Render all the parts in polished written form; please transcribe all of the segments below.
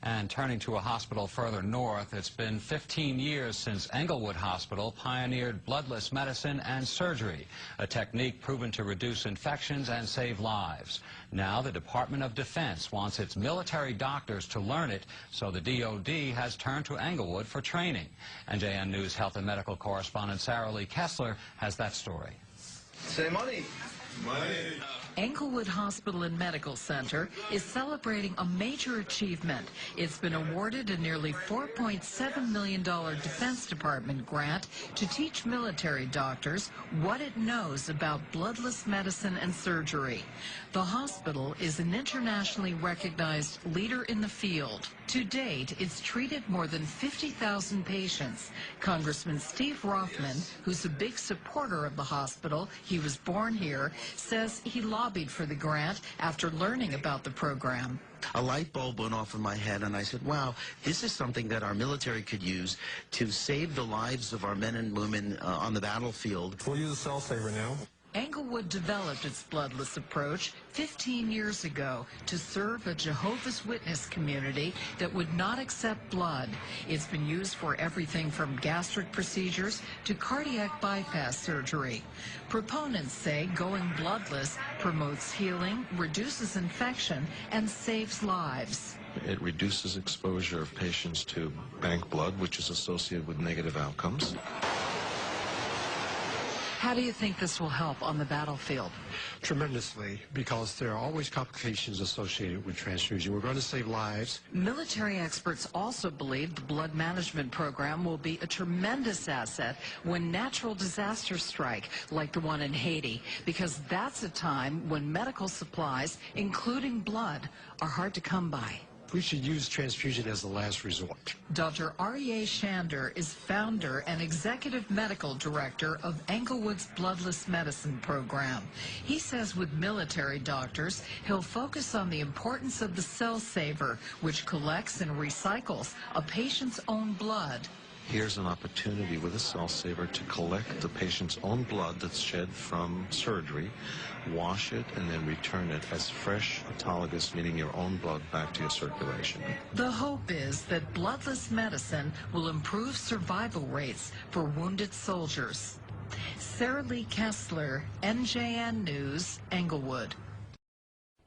And turning to a hospital further north, it's been 15 years since Englewood Hospital pioneered bloodless medicine and surgery, a technique proven to reduce infections and save lives. Now the Department of Defense wants its military doctors to learn it, so the DoD has turned to Englewood for training. NJN News Health and Medical correspondent Sarah Lee Kessler has that story. Say money. Money. Englewood Hospital and Medical Center is celebrating a major achievement. It's been awarded a nearly $4.7 million Defense Department grant to teach military doctors what it knows about bloodless medicine and surgery. The hospital is an internationally recognized leader in the field. To date, it's treated more than 50,000 patients. Congressman Steve Rothman, who's a big supporter of the hospital, he was born here, says he lobbied for the grant after learning about the program. A light bulb went off in my head, and I said, wow, this is something that our military could use to save the lives of our men and women on the battlefield. We'll use a cell saver now. Englewood developed its bloodless approach 15 years ago to serve a Jehovah's Witness community that would not accept blood. It's been used for everything from gastric procedures to cardiac bypass surgery. Proponents say going bloodless promotes healing, reduces infection, and saves lives. It reduces exposure of patients to bank blood, which is associated with negative outcomes. How do you think this will help on the battlefield? Tremendously, because there are always complications associated with transfusion. We're going to save lives. Military experts also believe the blood management program will be a tremendous asset when natural disasters strike, like the one in Haiti, because that's a time when medical supplies, including blood, are hard to come by. We should use transfusion as the last resort. Dr. Aryeh Shander is founder and executive medical director of Englewood's Bloodless Medicine Program. He says with military doctors, he'll focus on the importance of the cell saver, which collects and recycles a patient's own blood. Here's an opportunity with a cell saver to collect the patient's own blood that's shed from surgery, wash it, and then return it as fresh, autologous, meaning your own blood back to your circulation. The hope is that bloodless medicine will improve survival rates for wounded soldiers. Sarah Lee Kessler, NJN News, Englewood.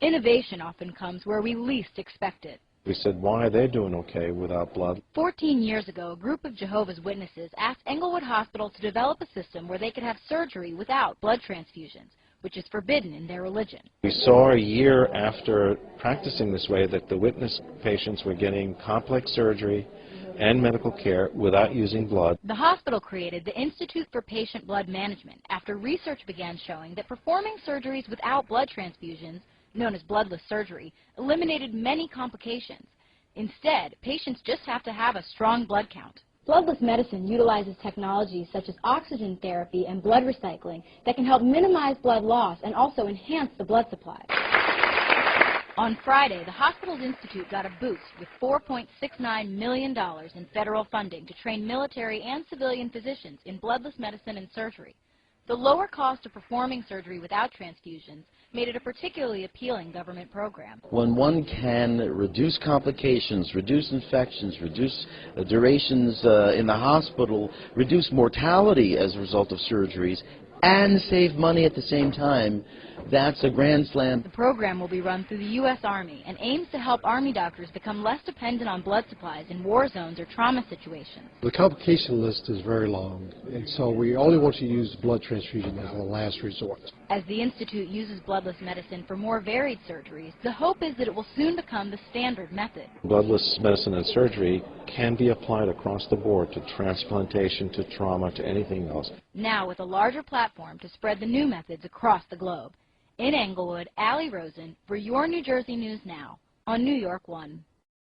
Innovation often comes where we least expect it. We said, why are they doing okay without blood? 14 years ago, a group of Jehovah's Witnesses asked Englewood Hospital to develop a system where they could have surgery without blood transfusions, which is forbidden in their religion. We saw a year after practicing this way that the witness patients were getting complex surgery and medical care without using blood. The hospital created the Institute for Patient Blood Management after research began showing that performing surgeries without blood transfusions, known as bloodless surgery, eliminated many complications. Instead, patients just have to have a strong blood count. Bloodless medicine utilizes technologies such as oxygen therapy and blood recycling that can help minimize blood loss and also enhance the blood supply. On Friday, the hospital's institute got a boost with $4.69 million in federal funding to train military and civilian physicians in bloodless medicine and surgery. The lower cost of performing surgery without transfusions made it a particularly appealing government program. When one can reduce complications, reduce infections, reduce durations in the hospital, reduce mortality as a result of surgeries, and save money at the same time, that's a grand slam. The program will be run through the U.S. Army and aims to help Army doctors become less dependent on blood supplies in war zones or trauma situations. The complication list is very long, and so we only want to use blood transfusion as a last resort. As the Institute uses bloodless medicine for more varied surgeries, the hope is that it will soon become the standard method. Bloodless medicine and surgery can be applied across the board to transplantation, to trauma, to anything else. Now with a larger platform to spread the new methods across the globe. In Englewood, Allie Rosen for your New Jersey News Now on New York 1.